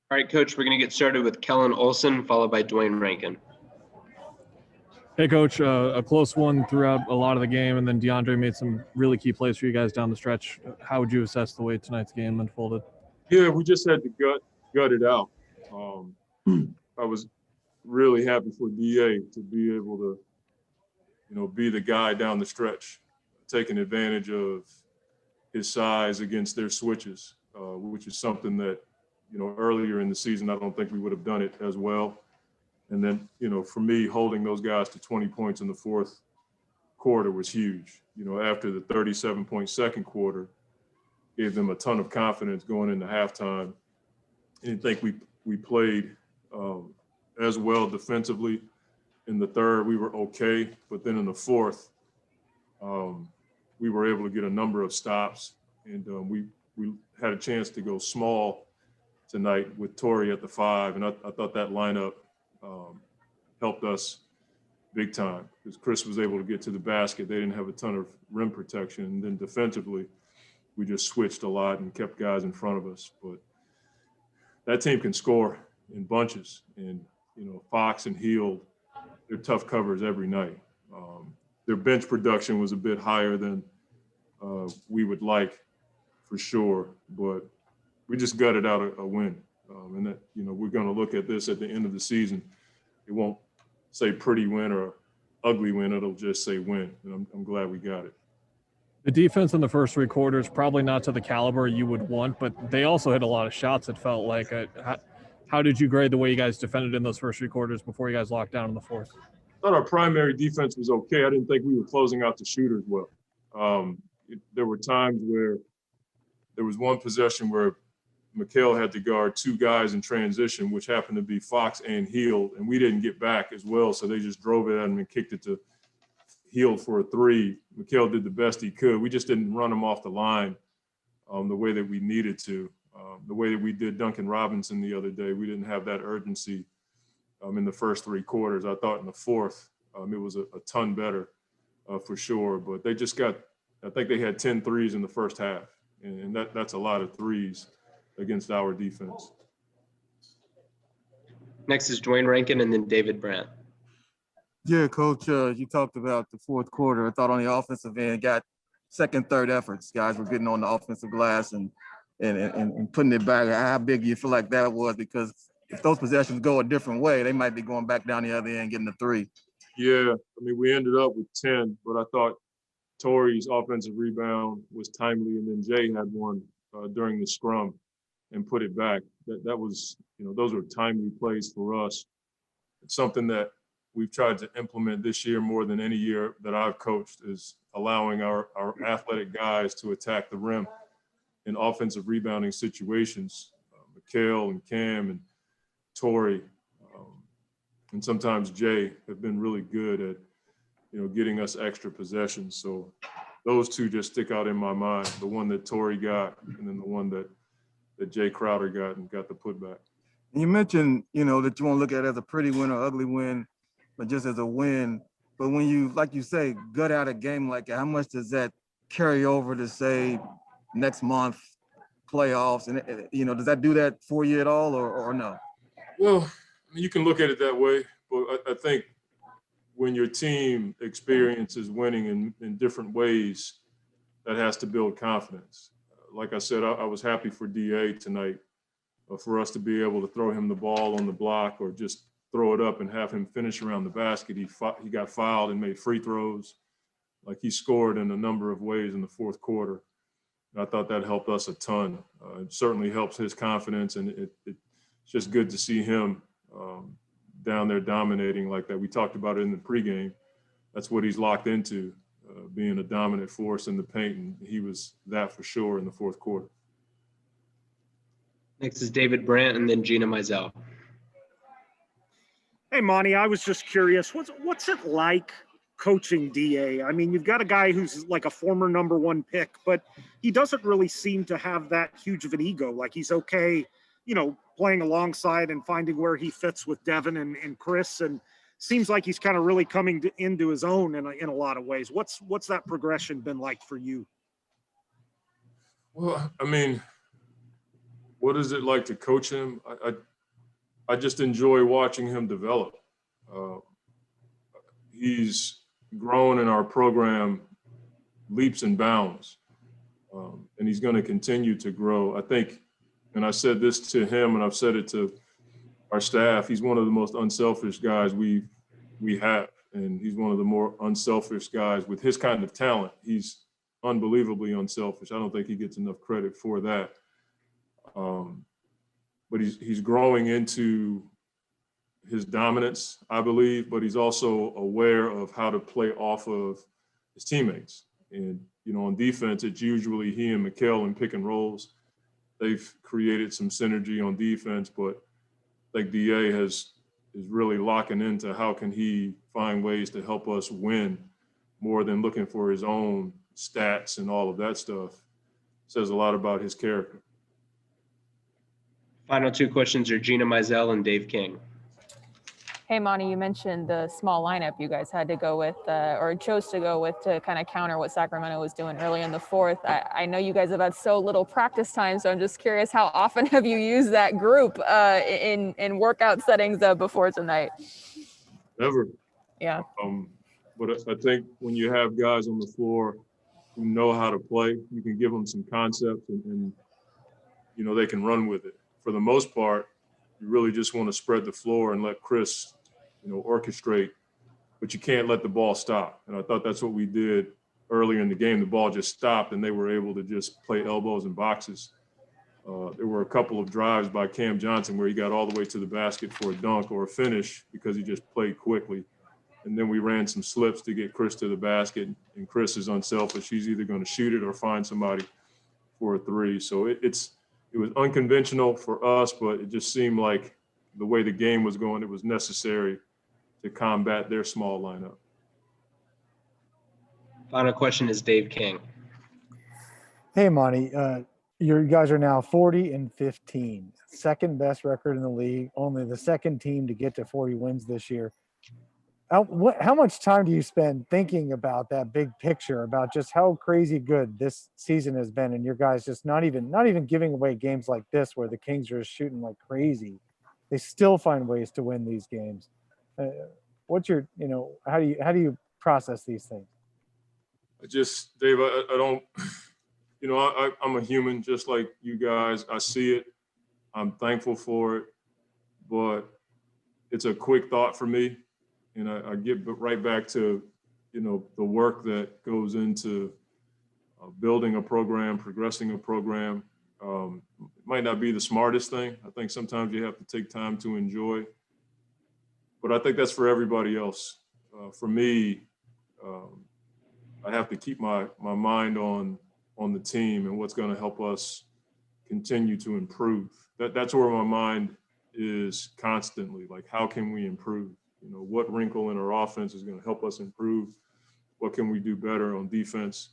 All right, Coach, we're going to get started with Kellen Olson, followed by Dwayne Rankin. Hey, Coach, a close one throughout a lot of the game, and then DeAndre made some really key plays for you guys down the stretch. How would you assess the way tonight's game unfolded? Yeah, we just had to gut it out. I was really happy for DA to be able to, be the guy down the stretch, taking advantage of his size against their switches, which is something that, earlier in the season, I don't think we would have done it as well. And then, for me, holding those guys to 20 points in the fourth quarter was huge. After the 37-point second quarter, gave them a ton of confidence going into halftime. I didn't think we played as well defensively. In the third, we were okay. But then in the fourth, we were able to get a number of stops. And we had a chance to go small tonight with Torrey at the 5. And I thought that lineup helped us big time because Chris was able to get to the basket. They didn't have a ton of rim protection. And then defensively, we just switched a lot and kept guys in front of us. But that team can score in bunches. And, Fox and Hield, they're tough covers every night. Their bench production was a bit higher than we would like for sure. But we just gutted out a win. And that, we're going to look at this at the end of the season. It won't say pretty win or ugly win. It'll just say win. And I'm glad we got it. The defense in the first three quarters, probably not to the caliber you would want, but they also hit a lot of shots, it felt like. How did you grade the way you guys defended in those first three quarters before you guys locked down in the fourth? I thought our primary defense was okay. I didn't think we were closing out the shooters well. There were times where there was one possession where Mikal had to guard two guys in transition, which happened to be Fox and Hield, and we didn't get back as well, so they just drove it at him and kicked it to Hield for a three. Mikal did the best he could. We just didn't run him off the line the way that we needed to. The way that we did Duncan Robinson the other day, we didn't have that urgency in the first three quarters. I thought in the fourth, it was a ton better for sure. But they just I think they had 10 threes in the first half. And that's a lot of threes against our defense. Next is Dwayne Rankin and then David Brandt. Yeah, Coach, you talked about the fourth quarter. I thought on the offensive end, got second, third efforts. Guys were getting on the offensive glass and putting it back. How big do you feel like that was? Because if those possessions go a different way, they might be going back down the other end, getting the three. Yeah, we ended up with 10, but I thought Torrey's offensive rebound was timely, and then Jay had one during the scrum and put it back. That was, those were timely plays for us. It's something that we've tried to implement this year more than any year that I've coached, is allowing our athletic guys to attack the rim in offensive rebounding situations. Mikal and Cam and Torrey and sometimes Jay have been really good at, getting us extra possessions. So those two just stick out in my mind, the one that Torrey got and then the one that Jay Crowder got and got the putback. You mentioned, that you want to look at it as a pretty win or ugly win, but just as a win. But when you, like you say, gut out a game like that, how much does that carry over to, say, next month, playoffs? And, does that do that for you at all or no? Well, you can look at it that way, but I think when your team experiences winning in different ways, that has to build confidence. Like I said, I was happy for DA tonight for us to be able to throw him the ball on the block or just throw it up and have him finish around the basket. He got fouled and made free throws. Like, he scored in a number of ways in the fourth quarter. And I thought that helped us a ton. It certainly helps his confidence, and it's just good to see him down there dominating like that. We talked about it in the pregame. That's what he's locked into, being a dominant force in the paint, and he was that for sure in the fourth quarter. Next is David Brandt and then Gina Mizell. Hey, Monty, I was just curious, what's it like coaching DA? I mean, you've got a guy who's like a former number one pick, but he doesn't really seem to have that huge of an ego. Like, he's okay, playing alongside and finding where he fits with Devin and Chris, and seems like he's kind of really coming into his own in a lot of ways. What's that progression been like for you? Well, What is it like to coach him? I just enjoy watching him develop. He's grown in our program leaps and bounds, and he's going to continue to grow. I think, and I said this to him, and I've said it to our staff, he's one of the most unselfish guys we have, and he's one of the more unselfish guys with his kind of talent. He's unbelievably unselfish. I don't think he gets enough credit for that. But he's growing into his dominance, I believe, but he's also aware of how to play off of his teammates. And, you know, on defense, it's usually he and Mikal in pick and rolls. They've created some synergy on defense, but I think DA is really locking into how can he find ways to help us win more than looking for his own stats and all of that stuff. Says a lot about his character. Final two questions are Gina Mizell and Dave King. Hey, Monty, you mentioned the small lineup you guys had to go with or chose to go with to kind of counter what Sacramento was doing early in the fourth. I know you guys have had so little practice time, so I'm just curious, how often have you used that group in workout settings before tonight? Never. Yeah. But I think when you have guys on the floor who know how to play, you can give them some concepts and you know, they can run with it. For the most part, you really just want to spread the floor and let Chris, you know, orchestrate, but you can't let the ball stop. And I thought that's what we did earlier in the game. The ball just stopped and they were able to just play elbows and boxes. There were a couple of drives by Cam Johnson where he got all the way to the basket for a dunk or a finish because he just played quickly. And then we ran some slips to get Chris to the basket, and Chris is unselfish. He's either going to shoot it or find somebody for a three. So it was unconventional for us, but it just seemed like the way the game was going, it was necessary to combat their small lineup. Final question is Dave King. Hey, Monty, you guys are now 40-15, second best record in the league, only the second team to get to 40 wins this year. How much time do you spend thinking about that big picture, about just how crazy good this season has been, and your guys just not even giving away games like this where the Kings are shooting like crazy? They still find ways to win these games. What's your, you know, how do you process these things? Dave, I don't, you know, I'm a human just like you guys. I see it. I'm thankful for it, but it's a quick thought for me. And I get right back to, you know, the work that goes into building a program, progressing a program. It might not be the smartest thing. I think sometimes you have to take time to enjoy. But I think that's for everybody else. For me, I have to keep my mind on the team and what's going to help us continue to improve. That's where my mind is constantly. Like, how can we improve? You know, what wrinkle in our offense is going to help us improve? What can we do better on defense?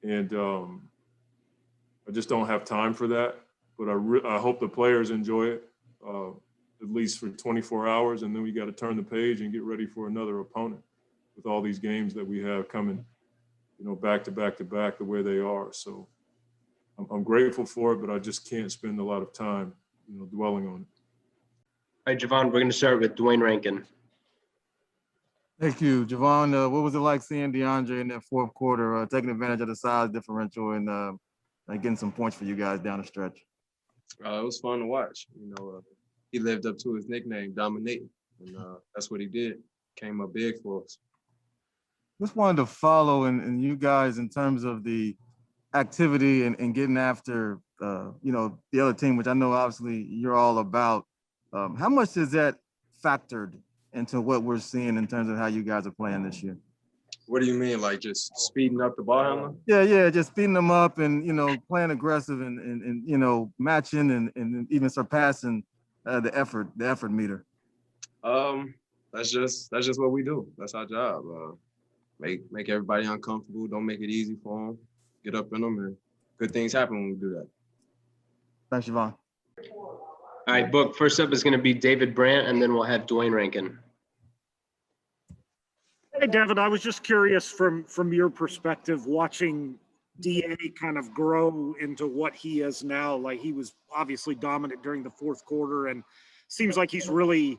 And I just don't have time for that. But I hope the players enjoy it, at least for 24 hours. And then we got to turn the page and get ready for another opponent with all these games that we have coming, you know, back to back to back the way they are. So I'm grateful for it, but I just can't spend a lot of time, you know, dwelling on it. All right, Javon, we're going to start with Dwayne Rankin. Thank you, Javon. What was it like seeing DeAndre in that fourth quarter, taking advantage of the size differential and getting some points for you guys down the stretch? It was fun to watch. You know, he lived up to his nickname, dominating, and that's what he did. Came up big for us. Just wanted to follow in you guys in terms of the activity and getting after, you know, the other team, which I know obviously you're all about. How much is that factored into what we're seeing in terms of how you guys are playing this year? What do you mean, like just speeding up the ball handler? Yeah, just speeding them up and, you know, playing aggressive and you know, matching and even surpassing the effort meter. That's just what we do. That's our job. Make everybody uncomfortable. Don't make it easy for them. Get up in them, and good things happen when we do that. Thanks, Javon. All right, Book, first up is going to be David Brandt, and then we'll have Dwayne Rankin. Hey, Devin, I was just curious from your perspective, watching DA kind of grow into what he is now? Like, he was obviously dominant during the fourth quarter, and seems like he's really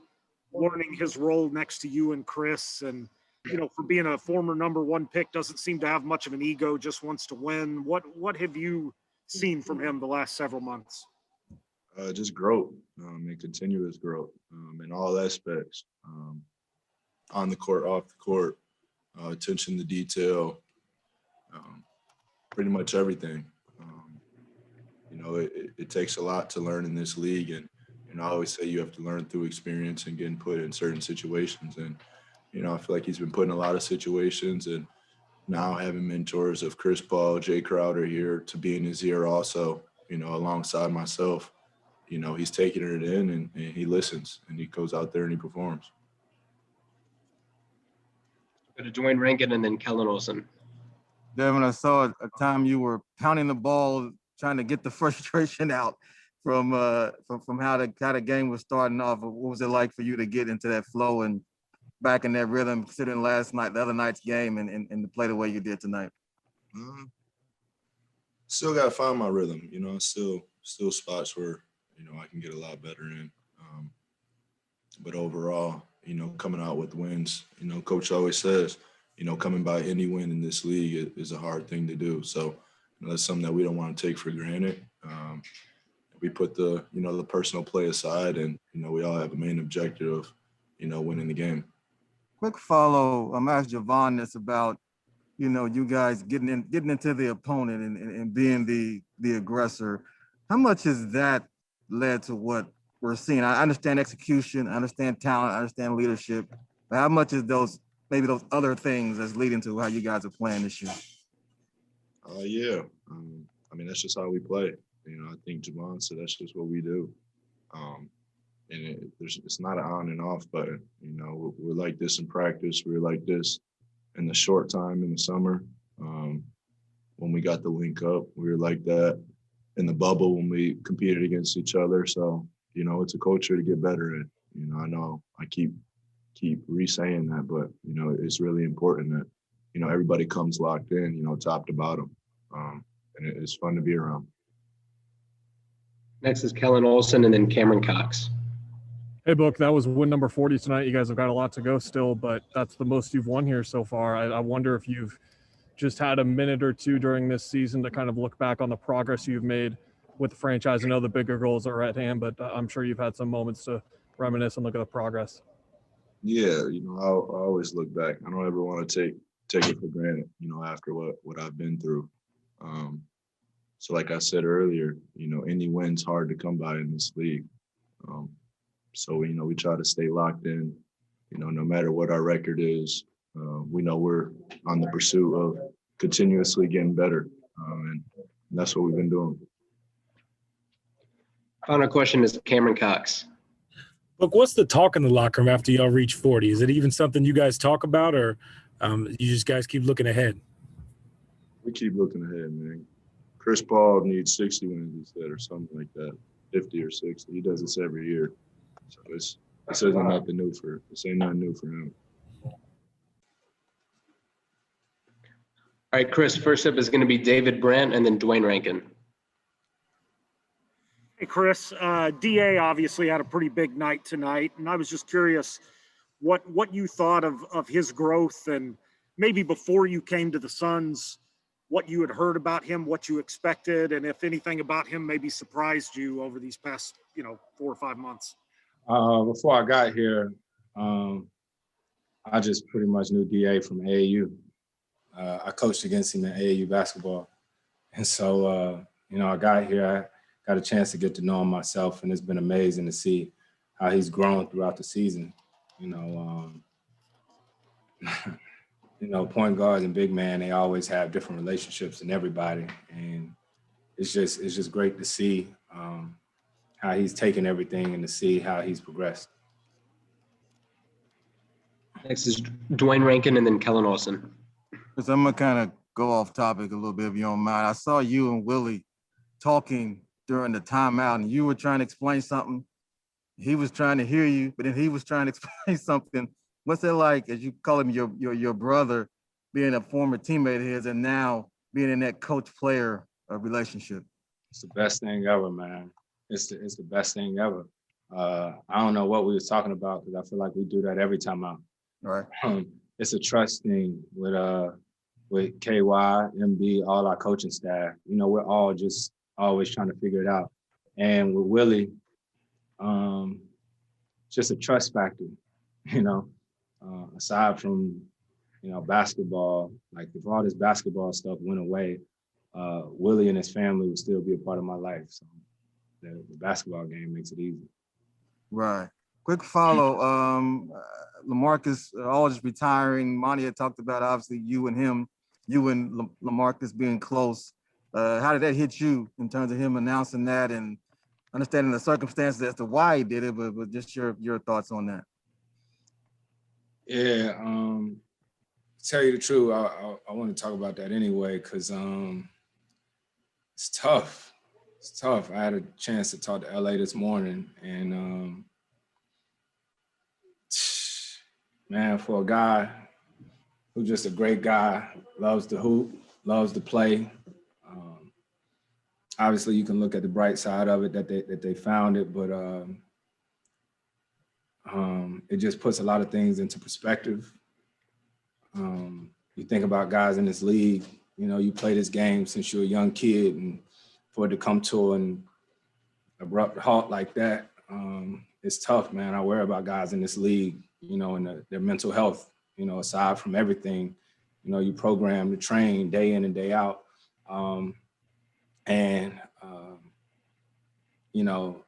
learning his role next to you and Chris. And, you know, for being a former number one pick, doesn't seem to have much of an ego, just wants to win. What have you seen from him the last several months? Just growth and continuous growth in all aspects, on the court, off the court, attention to detail, pretty much everything. You know, it takes a lot to learn in this league, and I always say you have to learn through experience and getting put in certain situations. And you know, I feel like he's been put in a lot of situations, and now having mentors of Chris Paul, Jay Crowder here to be in his ear also, you know, alongside myself. You know, he's taking it in and he listens and he goes out there and he performs. Go to Dwayne Rankin and then Kellen Olson. Devin, I saw a time you were pounding the ball, trying to get the frustration out from how the game was starting off. What was it like for you to get into that flow and back in that rhythm, considering the other night's game, and to play the way you did tonight? Still got to find my rhythm. You know, still spots where, you know, I can get a lot better in. But overall, you know, coming out with wins, you know, Coach always says, you know, coming by any win in this league is a hard thing to do. So, you know, that's something that we don't want to take for granted. We put the personal play aside, and, you know, we all have a main objective of, you know, winning the game. Quick follow. I'm asked Javon this about, you know, you guys getting into the opponent and being the aggressor. How much has that led to what we're seeing? I understand execution, I understand talent, I understand leadership, but how much is those other things that's leading to how you guys are playing this year? Yeah. I mean, that's just how we play. You know, I think Javon said that's just what we do. And it's not an on and off button. You know, we're like this in practice. We're like this in the short time in the summer. When we got the link up, we were like that in the bubble when we competed against each other. So, you know, it's a culture to get better at. You know I keep re-saying that, but, you know, it's really important that, you know, everybody comes locked in, you know, top to bottom. And it's fun to be around. Next is Kellen Olson and then Cameron Cox. Hey, Book, that was win number 40 tonight. You guys have got a lot to go still, but that's the most you've won here so far. I wonder if you've just had a minute or two during this season to kind of look back on the progress you've made with the franchise. I know the bigger goals are at hand, but I'm sure you've had some moments to reminisce and look at the progress. Yeah, you know, I always look back. I don't ever want to take it for granted, you know, after what I've been through. So like I said earlier, you know, any win's hard to come by in this league. So, you know, we try to stay locked in, you know, no matter what our record is. We know we're on the pursuit of continuously getting better. And that's what we've been doing. Final question is Cameron Cox. Look, what's the talk in the locker room after y'all reach 40? Is it even something you guys talk about, or you just guys keep looking ahead? We keep looking ahead, man. Chris Paul needs 60 wins, he said, or something like that, 50 or 60. He does this every year. So this ain't nothing new for him. All right, Chris, first up is going to be David Brandt and then Dwayne Rankin. Hey, Chris, DA obviously had a pretty big night tonight, and I was just curious what you thought of his growth, and maybe before you came to the Suns, what you had heard about him, what you expected, and if anything about him maybe surprised you over these past, 4 or 5 months. Before I got here, I just pretty much knew DA from AAU. I coached against him in AAU basketball. And so, I got here, I got a chance to get to know him myself, and it's been amazing to see how he's grown throughout the season. Point guards and big man, they always have different relationships in everybody. And it's just great to see how he's taken everything and to see how he's progressed. Next is Dwayne Rankin and then Kellen Olson. So I'm going to kind of go off topic a little bit if you don't mind. I saw you and Willie talking during the timeout, and you were trying to explain something. He was trying to hear you, but then he was trying to explain something. What's it like, as you call him, your brother, being a former teammate of his, and now being in that coach-player relationship? It's the best thing ever, man. It's the best thing ever. I don't know what we was talking about because I feel like we do that every time out. Right. It's a trust thing with KY, MB, all our coaching staff. You know, we're all just always trying to figure it out. And with Willie, just a trust factor, you know, aside from, you know, basketball, like if all this basketball stuff went away, Willie and his family would still be a part of my life. So the basketball game makes it easy. Right. Quick follow. LaMarcus Aldridge retiring. Monty had talked about obviously you and LaMarcus being close. How did that hit you in terms of him announcing that and understanding the circumstances as to why he did it, but just your thoughts on that? Yeah, to tell you the truth, I want to talk about that anyway because it's tough. It's tough. I had a chance to talk to LA this morning, and man, for a guy who's just a great guy, loves to hoop, loves to play. Obviously, you can look at the bright side of it that they found it, but it just puts a lot of things into perspective. You think about guys in this league, you know, you play this game since you're a young kid, and for it to come to an abrupt halt like that, it's tough, man. I worry about guys in this league, you know, and their mental health, you know, aside from everything, you know, you program to train day in and day out. You know,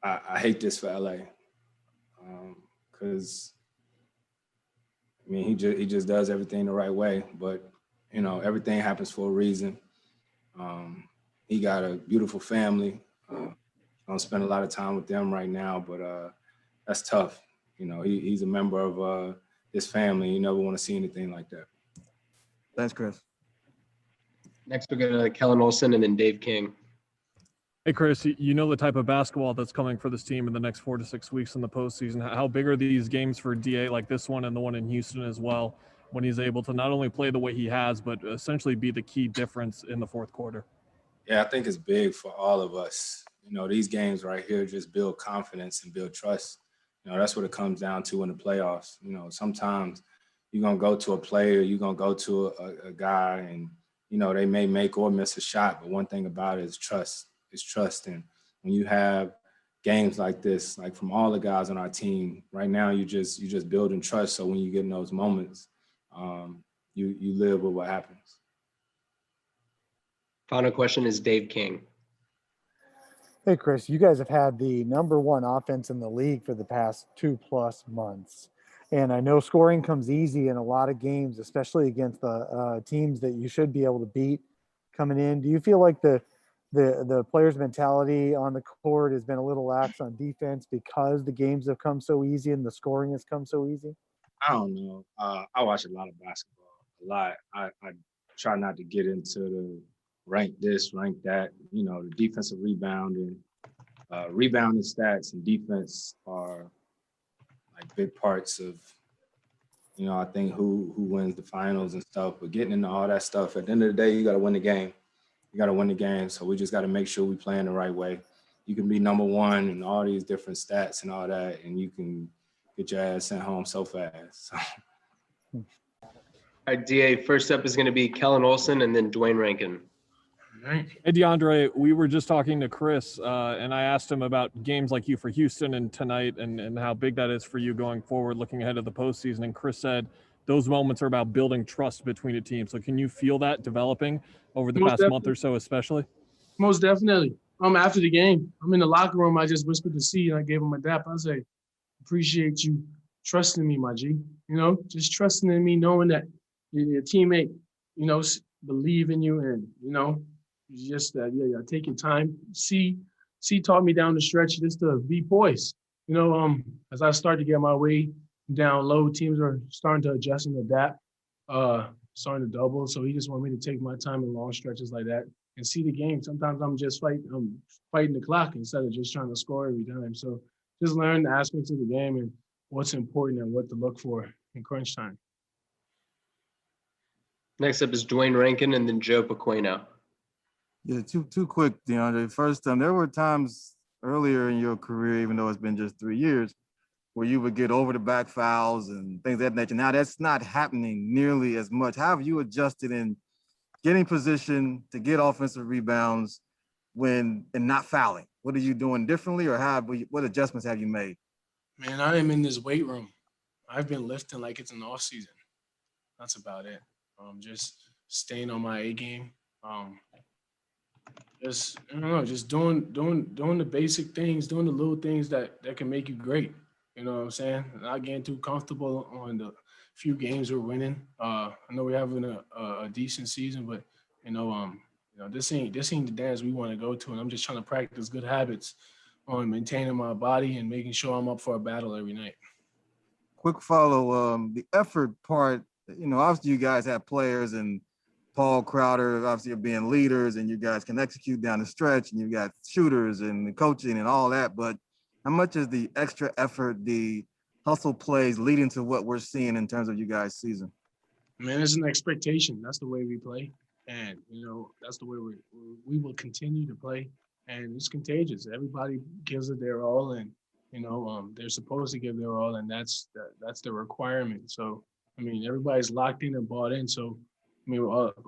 I hate this for LA because, I mean, he just does everything the right way, but, you know, everything happens for a reason. He got a beautiful family. I don't spend a lot of time with them right now, but that's tough. You know, he's a member of this family. You never want to see anything like that. Thanks, Chris. Next, we're going to Kellen Olson and then Dave King. Hey, Chris, you know the type of basketball that's coming for this team in the next 4 to 6 weeks in the postseason. How big are these games for DA, like this one and the one in Houston as well, when he's able to not only play the way he has, but essentially be the key difference in the fourth quarter? Yeah, I think it's big for all of us. You know, these games right here just build confidence and build trust. You know, that's what it comes down to in the playoffs. You know, sometimes you're going to go to a player, you're going to go to a guy, and, you know, they may make or miss a shot. But one thing about it is trust. It's trust. And when you have games like this, like from all the guys on our team, right now you just building trust. So when you get in those moments, you live with what happens. Final question is Dave King. Hey, Chris, you guys have had the #1 offense in the league for the past 2+ months. And I know scoring comes easy in a lot of games, especially against the teams that you should be able to beat coming in. Do you feel like the players' mentality on the court has been a little lax on defense because the games have come so easy and the scoring has come so easy? I don't know. I watch a lot of basketball, a lot. I try not to get into the rank this, rank that. You know, the defensive rebounding stats and defense are like big parts of, you know, I think who wins the finals and stuff. But getting into all that stuff, at the end of the day, you got to win the game. You got to win the game. So we just got to make sure we playing the right way. You can be #1 and all these different stats and all that, and you can get your ass sent home so fast. All right, DA, first up is going to be Kellen Olson and then Dwayne Rankin. Hey, DeAndre, we were just talking to Chris, and I asked him about games like you for Houston and tonight and how big that is for you going forward, looking ahead of the postseason. And Chris said those moments are about building trust between a team. So can you feel that developing over the past month or so, especially? Most definitely. After the game, I'm in the locker room. I just whispered to C and I gave him a dap. I say, appreciate you trusting me, my G. You know, just trusting in me, knowing that your teammate, you know, believe in you, and, you know, just that, take your time. C taught me down the stretch just to be poised. You know, as I start to get my way down low, teams are starting to adjust and adapt, starting to double. So he just wanted me to take my time in long stretches like that and see the game. Sometimes I'm fighting the clock instead of just trying to score every time. So just learn the aspects of the game and what's important and what to look for in crunch time. Next up is Dwayne Rankin and then Joe Pequeno. Yeah, too quick, DeAndre. First, there were times earlier in your career, even though it's been just 3 years, where you would get over the back fouls and things of that nature. Now that's not happening nearly as much. How have you adjusted in getting position to get offensive rebounds and not fouling? What are you doing differently, or what adjustments have you made? Man, I am in this weight room. I've been lifting like it's an off season. That's about it. Just staying on my A game. Just I don't know, just doing the basic things, doing the little things that can make you great. You know what I'm saying? Not getting too comfortable on the few games we're winning. I know we're having a decent season, but this ain't the dance we want to go to, and I'm just trying to practice good habits on maintaining my body and making sure I'm up for a battle every night. Quick follow, the effort part, obviously you guys have players and Paul Crowder, obviously are being leaders, and you guys can execute down the stretch, and you've got shooters and the coaching and all that, but how much is the extra effort, the hustle plays leading to what we're seeing in terms of you guys' season? Man, it's an expectation. That's the way we play. And, that's the way we will continue to play. And it's contagious. Everybody gives it their all, and, they're supposed to give their all, and that's the requirement. So, everybody's locked in and bought in. So, we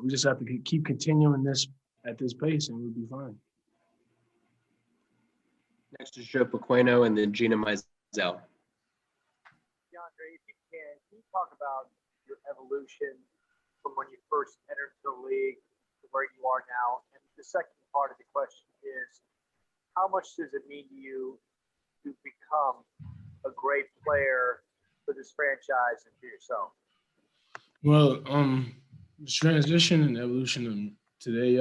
just have to keep continuing this at this pace, and we'll be fine. Next is Joe Pequeno and then Gina Mizell. DeAndre, if you can you talk about your evolution from when you first entered the league to where you are now? And the second part of the question is, how much does it mean to you to become a great player for this franchise and for yourself? Well, the transition and evolution of today,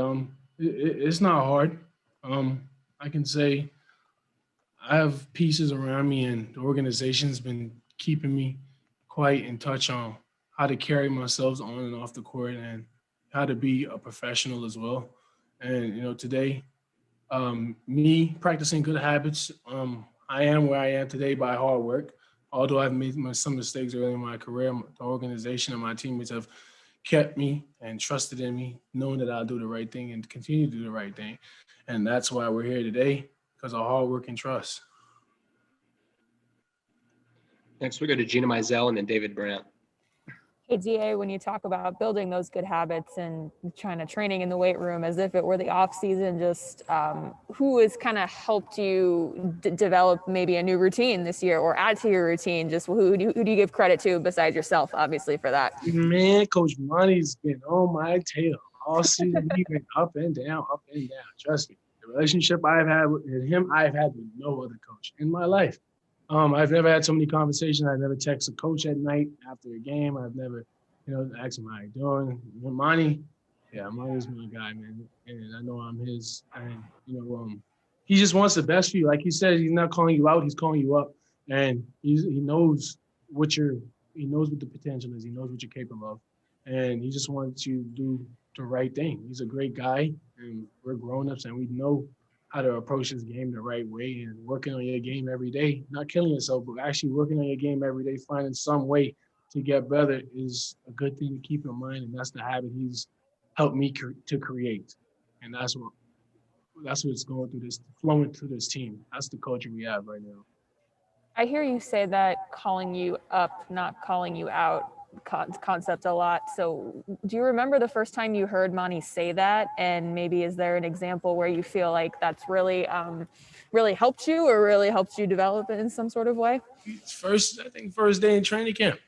it's not hard. I can say I have pieces around me, and the organization's been keeping me quite in touch on how to carry myself on and off the court and how to be a professional as well. And, today, me practicing good habits, I am where I am today by hard work. Although I've made some mistakes early in my career, the organization and my teammates have kept me and trusted in me, knowing that I'll do the right thing and continue to do the right thing. And that's why we're here today, because of hard work and trust. Next, we go to Gina Mizell and then David Brandt. Hey, DA, when you talk about building those good habits and training in the weight room as if it were the off season, just who has kind of helped you develop maybe a new routine this year or add to your routine? Just who do you give credit to besides yourself, obviously, for that? Man, Coach Monty's been on my tail all season. He's been up and down. Trust me. The relationship I've had with him, I've had with no other coach in my life. I've never had so many conversations. I've never texted a coach at night after a game. I've never, asked him how you doing. Monty's my guy, man. And I know I'm his. And, he just wants the best for you. Like he said, he's not calling you out. He's calling you up. And he knows what the potential is. He knows what you're capable of. And he just wants you to do the right thing. He's a great guy. And we're grown-ups, and we know how to approach this game the right way, and working on your game every day, not killing yourself, but actually working on your game every day, finding some way to get better is a good thing to keep in mind. And that's the habit he's helped me to create. And that's what's going through this, flowing through this team. That's the culture we have right now. I hear you say that calling you up, not calling you out concept a lot. So do you remember the first time you heard Monty say that? And maybe is there an example where you feel like that's really helped you or really helped you develop it in some sort of way? First day in training camp.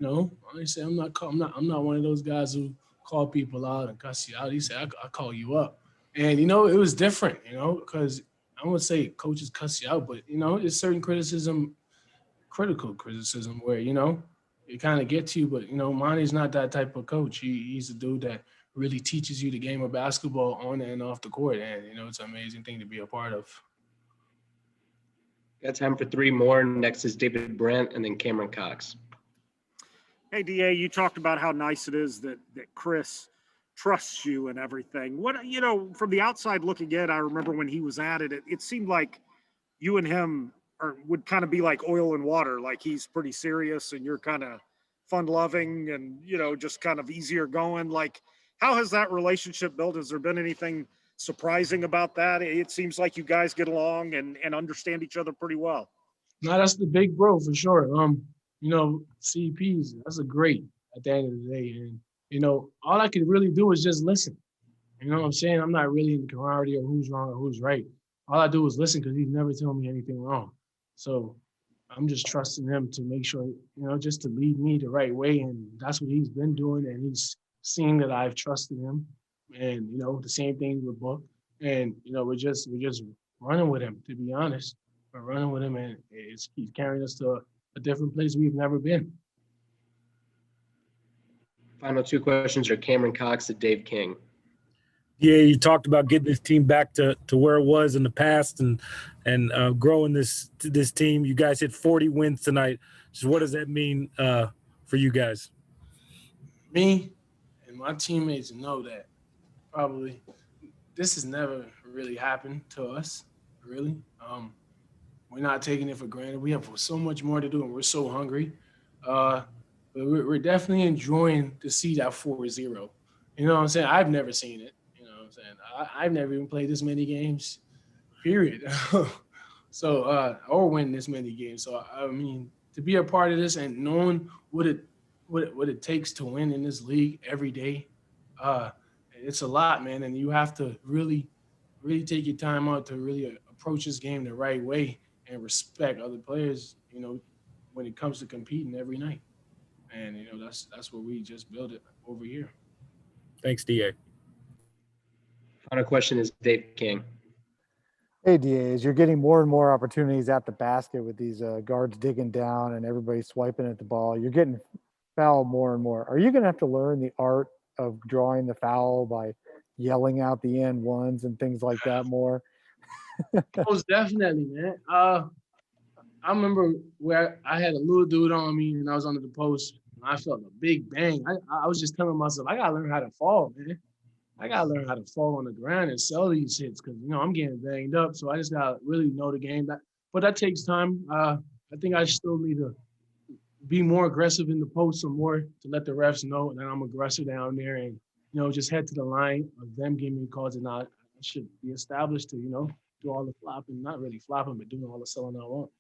I say I'm not one of those guys who call people out and cuss you out. He said, I call you up. And, it was different, because I wouldn't say coaches cuss you out, but, it's certain critical criticism where, it kind of gets you, but, Monty's not that type of coach. He's a dude that really teaches you the game of basketball on and off the court. And, it's an amazing thing to be a part of. Got time for three more. Next is David Brandt and then Cameron Cox. Hey, DA, you talked about how nice it is that Chris trusts you and everything. What, from the outside looking in, I remember when he was at it, it seemed like you and him would kind of be like oil and water. Like he's pretty serious and you're kind of fun loving and, just kind of easier going. Like, how has that relationship built? Has there been anything surprising about that? It seems like you guys get along and understand each other pretty well. No, that's the big bro for sure. CPs, that's a great at the end of the day. And, all I can really do is just listen. You know what I'm saying? I'm not really in the camaraderie of who's wrong or who's right. All I do is listen because he's never told me anything wrong. So I'm just trusting him to make sure, just to lead me the right way. And that's what he's been doing. And he's seen that I've trusted him. And, the same thing with Book. And, we're just running with him, to be honest. We're running with him, and he's carrying us to a different place we've never been. Final two questions are Cameron Cox to Dave King. Yeah, you talked about getting this team back to where it was in the past and growing this team. You guys hit 40 wins tonight. So what does that mean for you guys? Me and my teammates know that probably this has never really happened to us, really. We're not taking it for granted. We have so much more to do, and we're so hungry. But we're definitely enjoying to see that 4-0. You know what I'm saying? I've never seen it. You know what I'm saying? I've never even played this many games, period. So, or win this many games. So, I mean, to be a part of this and knowing what it takes to win in this league every day, it's a lot, man. And you have to really, really take your time out to really approach this game the right way and respect other players, when it comes to competing every night. And, that's what we just built it over here. Thanks, DA. Final question is Dave King. Hey, DA, as you're getting more and more opportunities at the basket with these guards digging down and everybody swiping at the ball, you're getting fouled more and more. Are you going to have to learn the art of drawing the foul by yelling out the end ones and things like that more? Most definitely, man. I remember where I had a little dude on me and I was under the post. And I felt a big bang. I was just telling myself, I got to learn how to fall, man. I got to learn how to fall on the ground and sell these hits because, I'm getting banged up. So I just got to really know the game. But that takes time. I think I still need to be more aggressive in the post some more to let the refs know that I'm aggressive down there and, just head to the line of them giving me calls and I should be established to, do all the flopping, not really flopping, but doing all the selling I want,